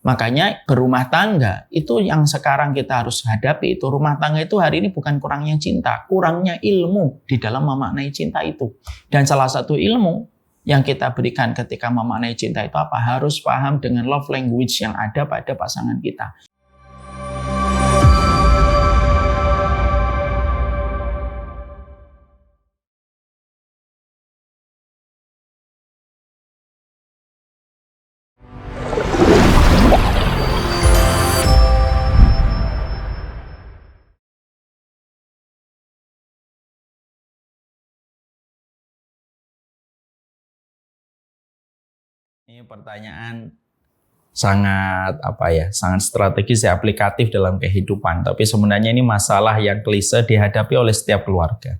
Makanya berumah tangga itu yang sekarang kita harus hadapi itu. Rumah tangga itu hari ini bukan kurangnya cinta, kurangnya ilmu di dalam memaknai cinta itu. Dan salah satu ilmu yang kita berikan ketika memaknai cinta itu apa? Harus paham dengan love language yang ada pada pasangan kita. Ini pertanyaan sangat sangat strategis ya, aplikatif dalam kehidupan. Tapi sebenarnya ini masalah yang klise dihadapi oleh setiap keluarga.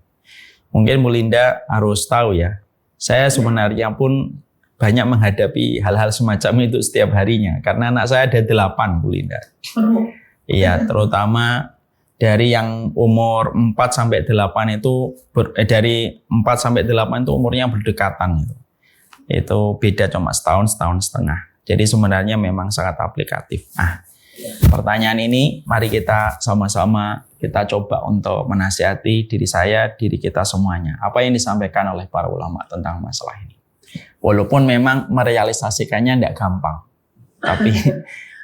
Mungkin Bu Linda harus tahu ya, saya sebenarnya pun banyak menghadapi hal-hal semacam itu setiap harinya. Karena anak saya ada 8, Bu Linda. Iya, terutama dari yang umur 4-8 itu, dari 4-8 itu umurnya berdekatan gitu. Itu beda cuma setahun setengah. Jadi sebenarnya memang sangat aplikatif. Nah, pertanyaan ini mari kita sama-sama kita coba untuk menasihati diri saya, diri kita semuanya. Apa yang disampaikan oleh para ulama tentang masalah ini. Walaupun memang merealisasikannya tidak gampang.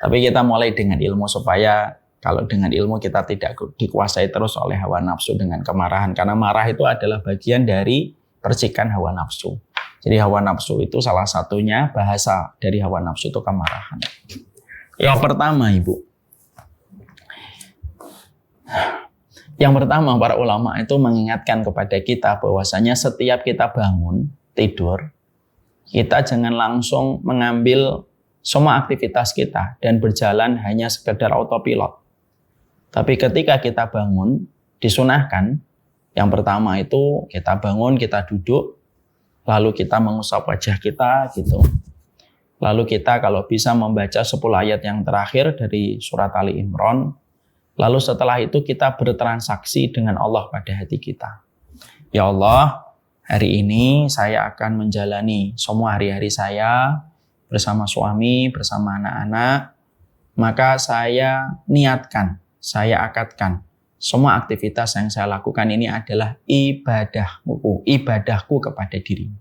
Tapi kita mulai dengan ilmu supaya kalau dengan ilmu kita tidak dikuasai terus oleh hawa nafsu dengan kemarahan. Karena marah itu adalah bagian dari percikan hawa nafsu. Jadi hawa nafsu itu salah satunya, bahasa dari hawa nafsu itu kemarahan. Yang pertama Ibu. Yang pertama para ulama itu mengingatkan kepada kita bahwasanya setiap kita bangun, tidur, kita jangan langsung mengambil semua aktivitas kita dan berjalan hanya sekedar autopilot. Tapi ketika kita bangun, disunahkan, yang pertama itu kita bangun, kita duduk, lalu kita mengusap wajah kita gitu. Lalu kita kalau bisa membaca 10 ayat yang terakhir dari surat Ali Imran. Lalu setelah itu kita bertransaksi dengan Allah pada hati kita. Ya Allah, hari ini saya akan menjalani semua hari-hari saya bersama suami, bersama anak-anak. Maka saya niatkan, saya akadkan, semua aktivitas yang saya lakukan ini adalah ibadahku kepada dirimu.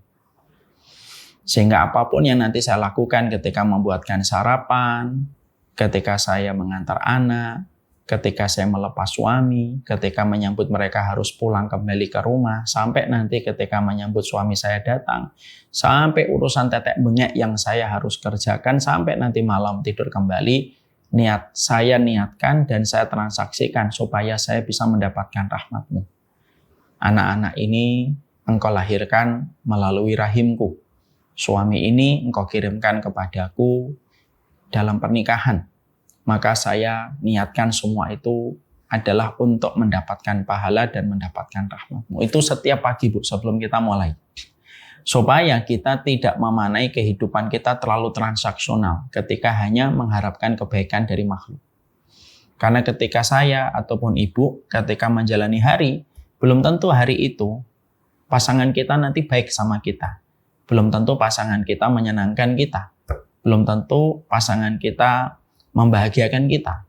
Sehingga apapun yang nanti saya lakukan ketika membuatkan sarapan, ketika saya mengantar anak, ketika saya melepas suami, ketika menyambut mereka harus pulang kembali ke rumah, sampai nanti ketika menyambut suami saya datang, sampai urusan tetek bengek yang saya harus kerjakan, sampai nanti malam tidur kembali, saya niatkan dan saya transaksikan supaya saya bisa mendapatkan rahmat-Mu. Anak-anak ini Engkau lahirkan melalui rahimku. Suami ini Engkau kirimkan kepadaku dalam pernikahan. Maka saya niatkan semua itu adalah untuk mendapatkan pahala dan mendapatkan rahmat-Mu. Itu setiap pagi Bu, sebelum kita mulai. Supaya kita tidak memaknai kehidupan kita terlalu transaksional ketika hanya mengharapkan kebaikan dari makhluk. Karena ketika saya ataupun Ibu ketika menjalani hari, belum tentu hari itu pasangan kita nanti baik sama kita. Belum tentu pasangan kita menyenangkan kita. Belum tentu pasangan kita membahagiakan kita.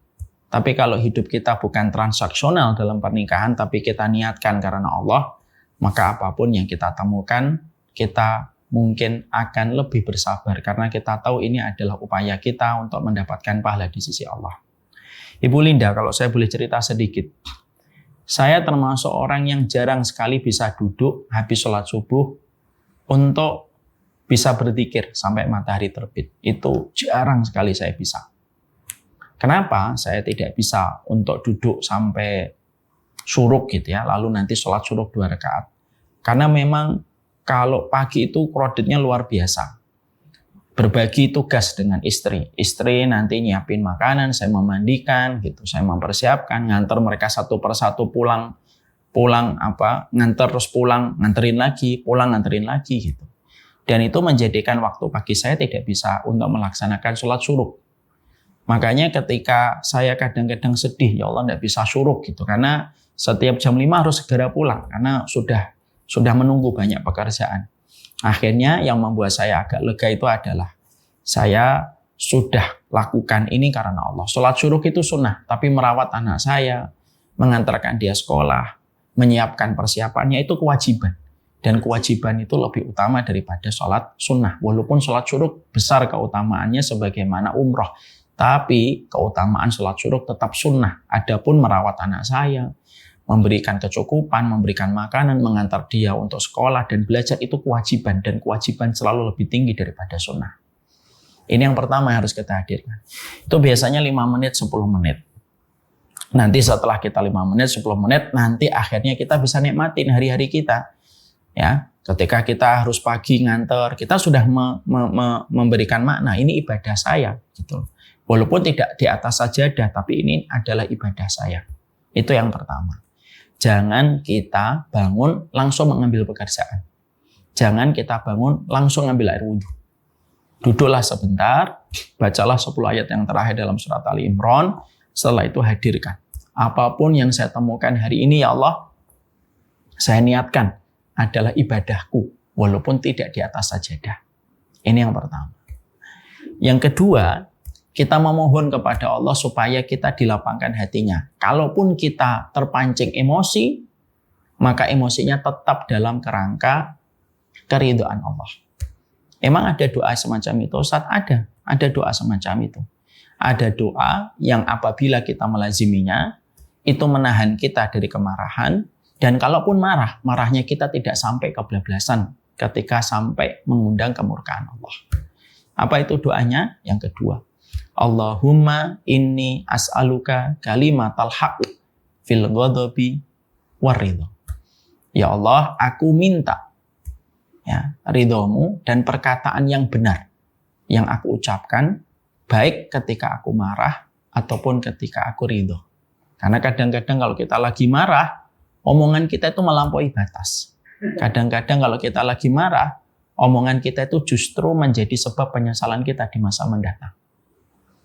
Tapi kalau hidup kita bukan transaksional dalam pernikahan, tapi kita niatkan karena Allah, maka apapun yang kita temukan, kita mungkin akan lebih bersabar karena kita tahu ini adalah upaya kita untuk mendapatkan pahala di sisi Allah. Ibu Linda, kalau saya boleh cerita sedikit. Saya termasuk orang yang jarang sekali bisa duduk habis sholat subuh untuk bisa berzikir sampai matahari terbit. Itu jarang sekali saya bisa. Kenapa saya tidak bisa untuk duduk sampai syuruk gitu ya, lalu nanti sholat syuruk 2 rakaat? Karena memang kalau pagi itu kroditnya luar biasa. Berbagi tugas dengan istri. Istri nanti nyiapin makanan, saya memandikan, gitu. Saya mempersiapkan, nganter mereka satu persatu pulang nganter terus pulang, nganterin lagi, pulang nganterin lagi gitu. Dan itu menjadikan waktu pagi saya tidak bisa untuk melaksanakan sholat syuruk. Makanya ketika saya kadang-kadang sedih, ya Allah tidak bisa syuruk gitu. Karena setiap jam 5 harus segera pulang, karena sudah menunggu banyak pekerjaan. Akhirnya yang membuat saya agak lega itu adalah saya sudah lakukan ini karena Allah. Sholat syuruk itu sunnah, tapi merawat anak saya, mengantarkan dia sekolah, menyiapkan persiapannya itu kewajiban. Dan kewajiban itu lebih utama daripada sholat sunnah. Walaupun sholat syuruk besar keutamaannya sebagaimana umroh. Tapi keutamaan sholat syuruk tetap sunnah. Adapun merawat anak saya, memberikan kecukupan, memberikan makanan, mengantar dia untuk sekolah dan belajar itu kewajiban. Dan kewajiban selalu lebih tinggi daripada sunnah. Ini yang pertama yang harus kita hadirkan. Itu biasanya 5 menit, 10 menit. Nanti setelah kita 5 menit, 10 menit, nanti akhirnya kita bisa nikmatin hari-hari kita. Ya, ketika kita harus pagi nganter, kita sudah memberikan makna ini ibadah saya, gitu. Walaupun tidak di atas sajadah, tapi ini adalah ibadah saya. Itu yang pertama. Jangan kita bangun langsung mengambil pekerjaan. Jangan kita bangun langsung ambil air wudhu. Duduklah sebentar, bacalah 10 ayat yang terakhir dalam surat Ali Imran. Setelah itu hadirkan. Apapun yang saya temukan hari ini, ya Allah, saya niatkan adalah ibadahku, walaupun tidak di atas sajadah. Ini yang pertama. Yang kedua, kita memohon kepada Allah supaya kita dilapangkan hatinya. Kalaupun kita terpancing emosi, maka emosinya tetap dalam kerangka keridhaan Allah. Emang ada doa semacam itu, Ustaz? Ada doa semacam itu. Ada doa yang apabila kita melaziminya, itu menahan kita dari kemarahan. Dan kalaupun marah, marahnya kita tidak sampai kebablasan ketika sampai mengundang kemurkaan Allah. Apa itu doanya? Yang kedua. Allahumma inni as'aluka kalimatal haqq fil ghadabi waridho. Ya Allah, aku minta ya, ridhomu dan perkataan yang benar yang aku ucapkan, baik ketika aku marah ataupun ketika aku ridho. Karena kadang-kadang kalau kita lagi marah, omongan kita itu melampaui batas. Kadang-kadang kalau kita lagi marah, omongan kita itu justru menjadi sebab penyesalan kita di masa mendatang.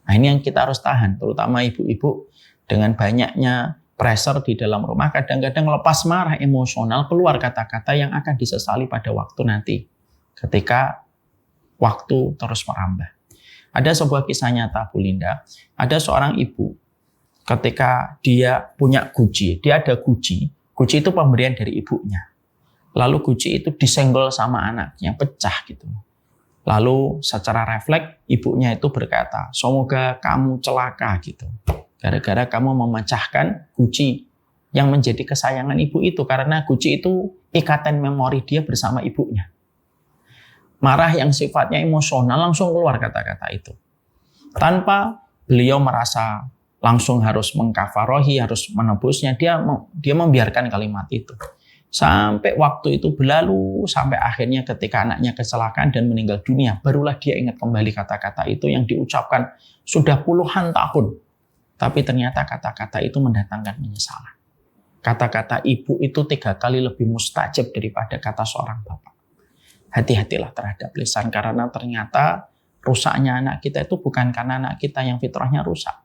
Nah, ini yang kita harus tahan, terutama ibu-ibu dengan banyaknya pressure di dalam rumah. Kadang-kadang lepas marah emosional, keluar kata-kata yang akan disesali pada waktu nanti. Ketika waktu terus merambah. Ada sebuah kisah nyata, Bu Linda. Ada seorang ibu, ketika dia punya guci, dia ada guci. Guci itu pemberian dari ibunya. Lalu guci itu disenggol sama anaknya, pecah gitu. Lalu secara refleks ibunya itu berkata, semoga kamu celaka gitu. Gara-gara kamu memecahkan guci yang menjadi kesayangan ibu itu. Karena guci itu ikatan memori dia bersama ibunya. Marah yang sifatnya emosional langsung keluar kata-kata itu. Tanpa beliau merasa langsung harus mengkafarohi, harus menebusnya, dia membiarkan kalimat itu. Sampai waktu itu berlalu, sampai akhirnya ketika anaknya kecelakaan dan meninggal dunia, barulah dia ingat kembali kata-kata itu yang diucapkan sudah puluhan tahun. Tapi ternyata kata-kata itu mendatangkan penyesalan. Kata-kata ibu itu 3 kali lebih mustajab daripada kata seorang bapak. Hati-hatilah terhadap lisan, karena ternyata rusaknya anak kita itu bukan karena anak kita yang fitrahnya rusak.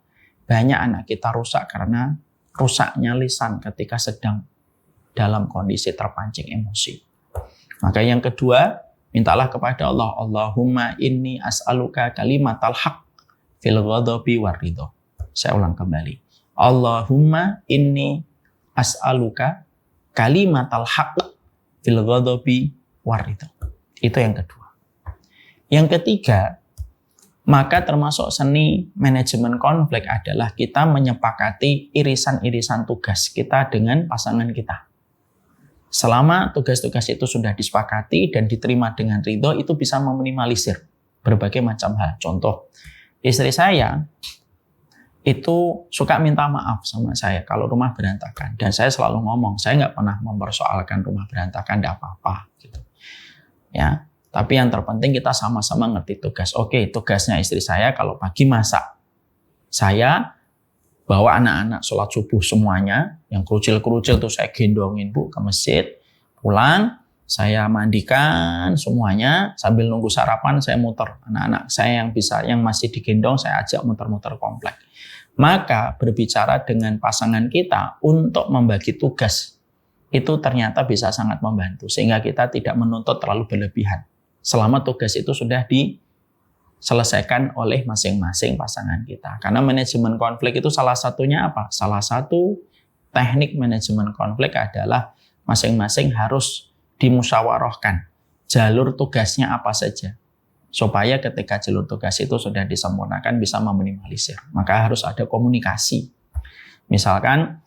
Banyak anak kita rusak karena rusaknya lisan ketika sedang dalam kondisi terpancing emosi. Maka yang kedua, mintalah kepada Allah, Allahumma inni as'aluka kalimatal haqq fil ghadabi waridho. Saya ulang kembali. Allahumma inni as'aluka kalimatal haqq fil ghadabi waridho. Itu yang kedua. Yang ketiga, maka termasuk seni manajemen konflik adalah kita menyepakati irisan-irisan tugas kita dengan pasangan kita. Selama tugas-tugas itu sudah disepakati dan diterima dengan ridho, itu bisa meminimalisir berbagai macam hal. Contoh, istri saya itu suka minta maaf sama saya kalau rumah berantakan. Dan saya selalu ngomong, saya nggak pernah mempersoalkan rumah berantakan, nggak apa-apa. Gitu. Ya. Tapi yang terpenting kita sama-sama ngerti tugas. Oke, tugasnya istri saya kalau pagi masak. Saya bawa anak-anak sholat subuh semuanya. Yang kerucil-kerucil tuh saya gendongin Bu ke masjid. Pulang, saya mandikan semuanya. Sambil nunggu sarapan saya muter. Anak-anak saya yang masih digendong saya ajak muter-muter komplek. Maka berbicara dengan pasangan kita untuk membagi tugas. Itu ternyata bisa sangat membantu. Sehingga kita tidak menuntut terlalu berlebihan. Selama tugas itu sudah selesaikan oleh masing-masing pasangan kita. Karena manajemen konflik itu salah satunya apa? Salah satu teknik manajemen konflik adalah masing-masing harus dimusyawarahkan. Jalur tugasnya apa saja. Supaya ketika jalur tugas itu sudah disempurnakan bisa meminimalisir. Maka harus ada komunikasi. Misalkan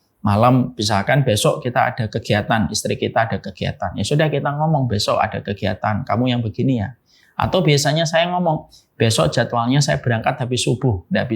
besok kita ada kegiatan, istri kita ada kegiatan. Ya sudah kita ngomong besok ada kegiatan, kamu yang begini ya. Atau biasanya saya ngomong, besok jadwalnya saya berangkat habis subuh, nggak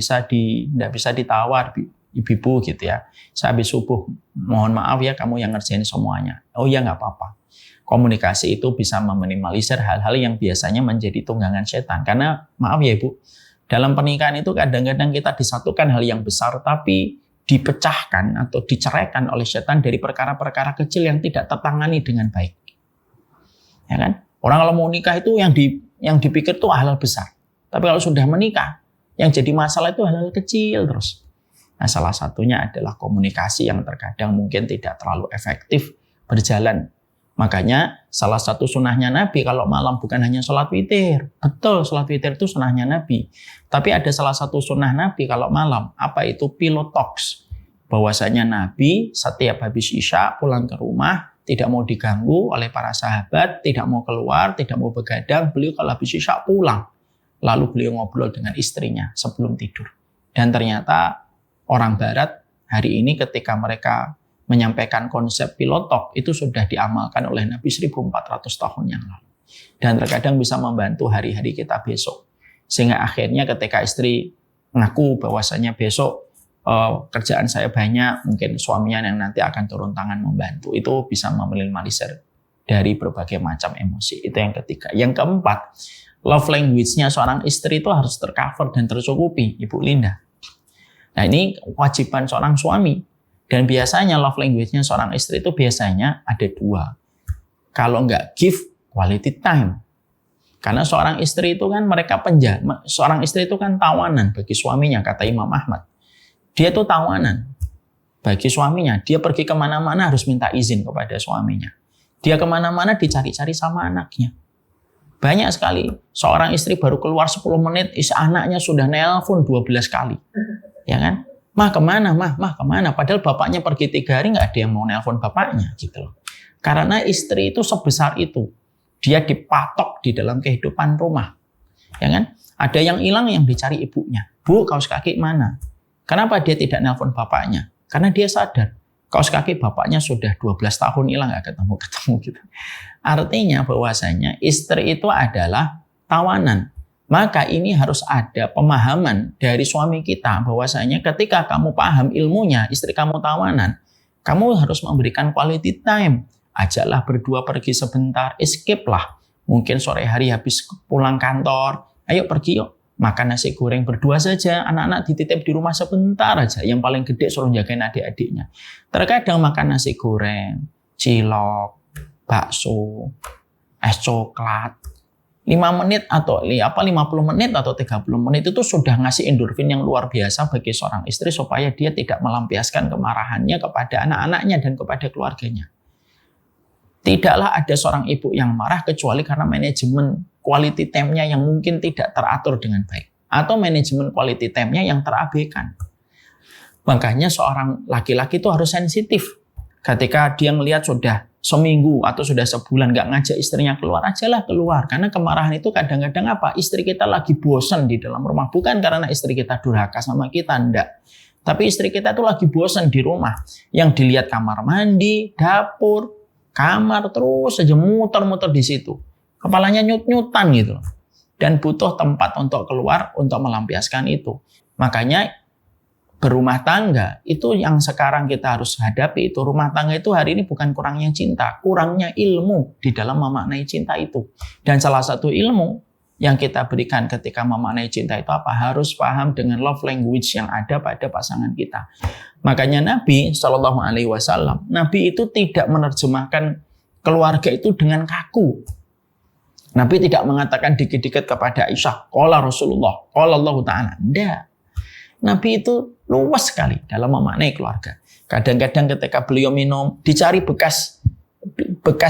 bisa ditawar ibu gitu ya. Saya habis subuh, mohon maaf ya kamu yang ngerjain semuanya. Oh iya nggak apa-apa. Komunikasi itu bisa meminimalisir hal-hal yang biasanya menjadi tunggangan setan. Karena maaf ya ibu, dalam pernikahan itu kadang-kadang kita disatukan hal yang besar, tapi dipecahkan atau diceraikan oleh setan dari perkara-perkara kecil yang tidak tertangani dengan baik. Ya kan? Orang kalau mau nikah itu yang dipikir itu hal besar. Tapi kalau sudah menikah, yang jadi masalah itu hal-hal kecil terus. Nah, salah satunya adalah komunikasi yang terkadang mungkin tidak terlalu efektif berjalan. Makanya salah satu sunahnya Nabi kalau malam bukan hanya sholat witir. Betul, sholat witir itu sunahnya Nabi. Tapi ada salah satu sunah Nabi kalau malam. Apa itu? Pillow talks. Bahwasanya Nabi setiap habis Isya pulang ke rumah, tidak mau diganggu oleh para sahabat, tidak mau keluar, tidak mau begadang. Beliau kalau habis Isya pulang. Lalu beliau ngobrol dengan istrinya sebelum tidur. Dan ternyata orang Barat hari ini ketika mereka menyampaikan konsep pilotok itu sudah diamalkan oleh Nabi 1400 tahun yang lalu. Dan terkadang bisa membantu hari-hari kita besok. Sehingga akhirnya ketika istri mengaku bahwasanya besok kerjaan saya banyak, mungkin suaminya yang nanti akan turun tangan membantu. Itu bisa meminimalisir dari berbagai macam emosi. Itu yang ketiga. Yang keempat, love language-nya seorang istri itu harus tercover dan tercukupi, Ibu Linda. Nah ini kewajiban seorang suami. Dan biasanya love language-nya seorang istri itu biasanya ada dua. Kalau nggak give quality time. Karena seorang istri itu kan seorang istri itu kan tawanan bagi suaminya, kata Imam Ahmad. Dia itu tawanan bagi suaminya. Dia pergi kemana-mana harus minta izin kepada suaminya. Dia kemana-mana dicari-cari sama anaknya. Banyak sekali seorang istri baru keluar 10 menit, anaknya sudah nelpon 12 kali. Ya kan? Mah kemana, mah kemana? Padahal bapaknya pergi 3 hari nggak ada yang mau nelpon bapaknya gitu loh. Karena istri itu sebesar itu, dia dipatok di dalam kehidupan rumah, ya kan? Ada yang hilang yang dicari ibunya. Bu, kaos kaki mana? Kenapa dia tidak nelpon bapaknya? Karena dia sadar kaos kaki bapaknya sudah 12 tahun hilang nggak ketemu gitu. Artinya bahwasanya istri itu adalah tawanan. Maka ini harus ada pemahaman dari suami kita bahwasanya ketika kamu paham ilmunya, istri kamu tawanan, kamu harus memberikan quality time. Ajaklah berdua pergi sebentar, escape lah. Mungkin sore hari habis pulang kantor, ayo pergi yuk. Makan nasi goreng berdua saja, anak-anak dititip di rumah sebentar aja. Yang paling gede suruh jagain adik-adiknya. Terkadang makan nasi goreng, cilok, bakso, es coklat. 5 menit atau 50 menit atau 30 menit itu sudah ngasih endorfin yang luar biasa bagi seorang istri supaya dia tidak melampiaskan kemarahannya kepada anak-anaknya dan kepada keluarganya. Tidaklah ada seorang ibu yang marah kecuali karena manajemen quality time-nya yang mungkin tidak teratur dengan baik atau manajemen quality time-nya yang terabaikan. Makanya seorang laki-laki itu harus sensitif. Ketika dia melihat sudah seminggu atau sudah sebulan nggak ngajak istrinya keluar, ajalah keluar. Karena kemarahan itu kadang-kadang apa? Istri kita lagi bosan di dalam rumah. Bukan karena istri kita durhaka sama kita, enggak. Tapi istri kita tuh lagi bosan di rumah. Yang dilihat kamar mandi, dapur, kamar terus saja muter-muter di situ. Kepalanya nyut-nyutan gitu. Dan butuh tempat untuk keluar untuk melampiaskan itu. Makanya berumah tangga itu yang sekarang kita harus hadapi itu. Rumah tangga itu hari ini bukan kurangnya cinta, kurangnya ilmu di dalam memaknai cinta itu. Dan salah satu ilmu yang kita berikan ketika memaknai cinta itu apa? Harus paham dengan love language yang ada pada pasangan kita. Makanya Nabi SAW, Nabi itu tidak menerjemahkan keluarga itu dengan kaku. Nabi tidak mengatakan dikit-dikit kepada Aisyah, qala Rasulullah, qala Allah Ta'ala. Tidak. Nabi itu luas sekali dalam memaknai keluarga. Kadang-kadang ketika beliau minum, dicari bekas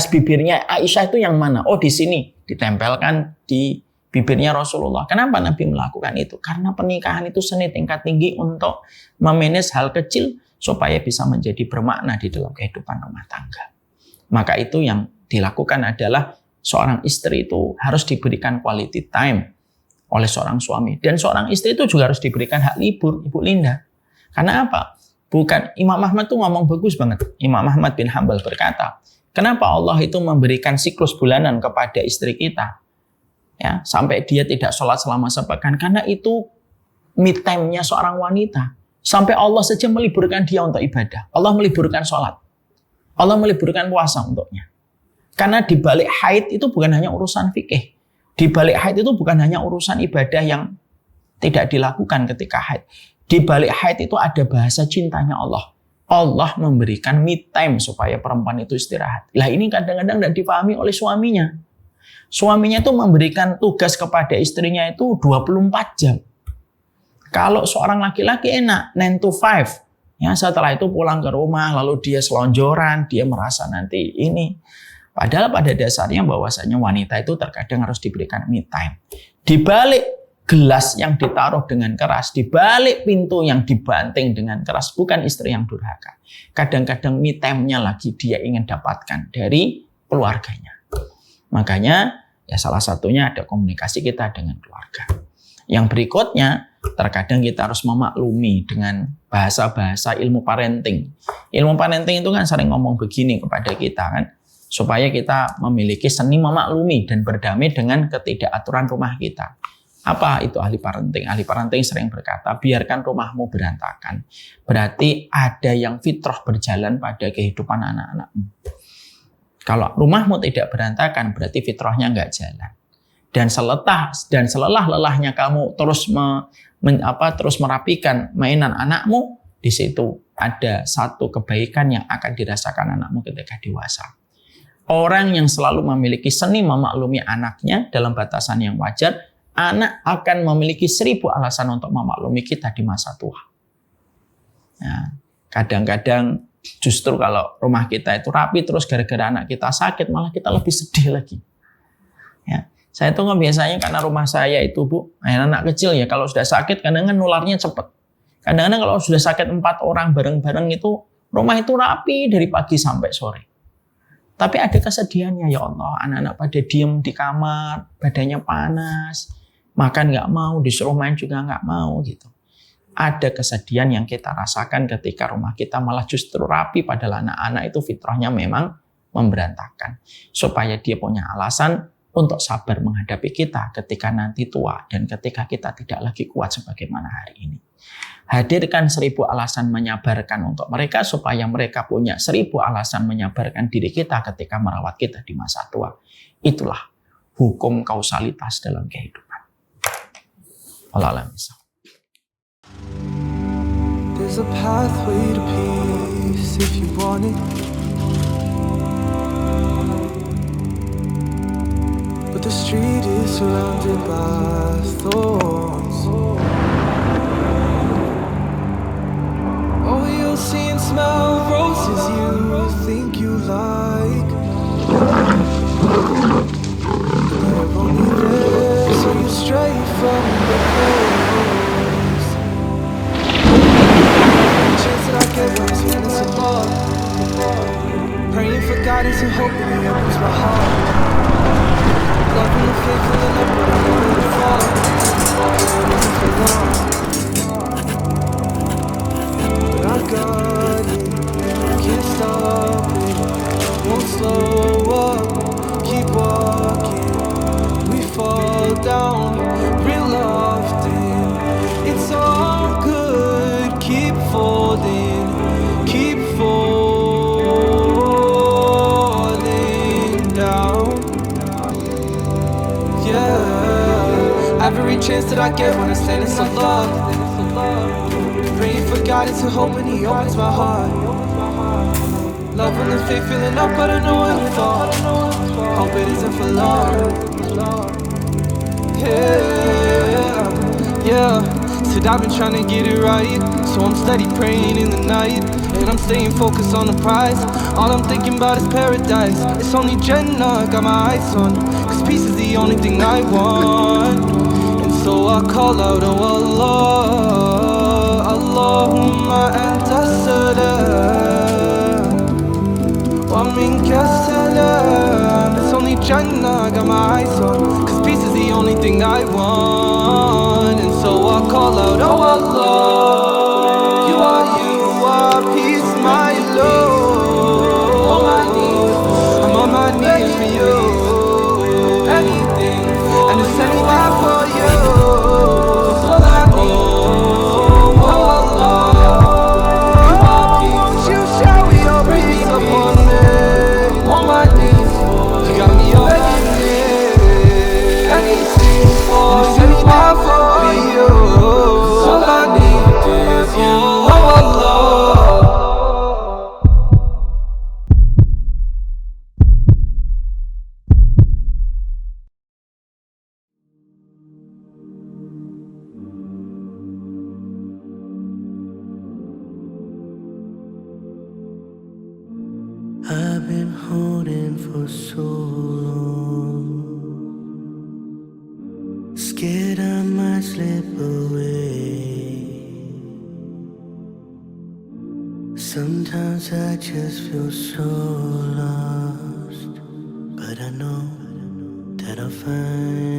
bibirnya Aisyah itu yang mana? Oh di sini, ditempelkan di bibirnya Rasulullah. Kenapa Nabi melakukan itu? Karena pernikahan itu seni tingkat tinggi untuk memanage hal kecil supaya bisa menjadi bermakna di dalam kehidupan rumah tangga. Maka itu yang dilakukan adalah seorang istri itu harus diberikan quality time oleh seorang suami. Dan seorang istri itu juga harus diberikan hak libur, Ibu Linda. Karena apa? Bukan, Imam Ahmad tuh ngomong bagus banget. Imam Ahmad bin Hambal berkata, kenapa Allah itu memberikan siklus bulanan kepada istri kita? Ya, sampai dia tidak sholat selama sepekan. Karena itu me time-nya seorang wanita. Sampai Allah saja meliburkan dia untuk ibadah. Allah meliburkan sholat. Allah meliburkan puasa untuknya. Karena di balik haid itu bukan hanya urusan fikih. Di balik haid itu bukan hanya urusan ibadah yang tidak dilakukan ketika haid. Di balik haid itu ada bahasa cintanya Allah. Allah memberikan me time supaya perempuan itu istirahat. Lah ini kadang-kadang tidak dipahami oleh suaminya. Suaminya itu memberikan tugas kepada istrinya itu 24 jam. Kalau seorang laki-laki enak 9 to 5. Ya, setelah itu pulang ke rumah lalu dia selonjoran, dia merasa nanti ini. Padahal pada dasarnya bahwasanya wanita itu terkadang harus diberikan me time. Di balik gelas yang ditaruh dengan keras, di balik pintu yang dibanting dengan keras, bukan istri yang durhaka. Kadang-kadang me time-nya lagi dia ingin dapatkan dari keluarganya. Makanya ya salah satunya ada komunikasi kita dengan keluarga. Yang berikutnya, terkadang kita harus memaklumi dengan bahasa-bahasa ilmu parenting. Ilmu parenting itu kan sering ngomong begini kepada kita kan, supaya kita memiliki seni memaklumi dan berdamai dengan ketidakaturan rumah kita. Apa itu ahli parenting? Ahli parenting sering berkata, biarkan rumahmu berantakan. Berarti ada yang fitrah berjalan pada kehidupan anak-anakmu. Kalau rumahmu tidak berantakan, berarti fitrahnya nggak jalan. Dan selelah-lelahnya kamu terus terus merapikan mainan anakmu, di situ ada satu kebaikan yang akan dirasakan anakmu ketika dewasa. Orang yang selalu memiliki seni memaklumi anaknya dalam batasan yang wajar, anak akan memiliki 1000 alasan untuk memaklumi kita di masa tua. Nah, kadang-kadang justru kalau rumah kita itu rapi terus gara-gara anak kita sakit, malah kita lebih sedih lagi. Ya, saya tuh biasanya karena rumah saya itu anak kecil ya, kalau sudah sakit kadang-kadang nularnya cepat. Kadang-kadang kalau sudah sakit 4 orang bareng-bareng itu, rumah itu rapi dari pagi sampai sore. Tapi ada kesedihannya, ya Allah, anak-anak pada diem di kamar, badannya panas, makan nggak mau, disuruh main juga nggak mau gitu. Ada kesedihan yang kita rasakan ketika rumah kita malah justru rapi, padahal anak-anak itu fitrahnya memang memberantakan. Supaya dia punya alasan untuk sabar menghadapi kita ketika nanti tua dan ketika kita tidak lagi kuat sebagaimana hari ini. Hadirkan 1000 alasan menyabarkan untuk mereka supaya mereka punya 1000 alasan menyabarkan diri kita ketika merawat kita di masa tua. Itulah hukum kausalitas dalam kehidupan. Allah alam. There's a pathway to peace if you want it. But the street is surrounded by thorns. Oh, you'll see and smell roses you think you like. They're only there so you stray from the coast. Chance that I get when I'm feeling so lost. Praying for guidance and hoping He opens my heart. Loving the faith, filling up, but I know it'll fall. It isn't for long. But I got it, can't stop it, won't slow up, keep walking. We fall down real often. It's all good, keep folding, keep falling down. Yeah, every chance that I get when I'm standing so low, praying for guidance and hoping He opens my heart. Loving the faith, filling up, but I know it'll fall. Hope it isn't for long. Yeah, yeah. Said I've been trying to get it right, so I'm steady praying in the night. And I'm staying focused on the prize. All I'm thinking about is paradise. It's only Jannah, got my eyes on. Cause peace is the only thing I want. And so I call out, oh Allah, Allahumma anta salam wa minka salam. It's only Jannah, got my eyes on. Cause peace is the only thing I want. And so I call out, oh Allah, you are peace, my Lord. I'm on my knees for you. Anything for and it's anything for you. All I need, oh Allah, won't you shower your peace upon me? On my knees, you got me begging me. Anything for and it's anything for you. All I need is you, oh Allah. I've been holding for so long, scared I might slip away. Sometimes I just feel so lost, but I know that I'll find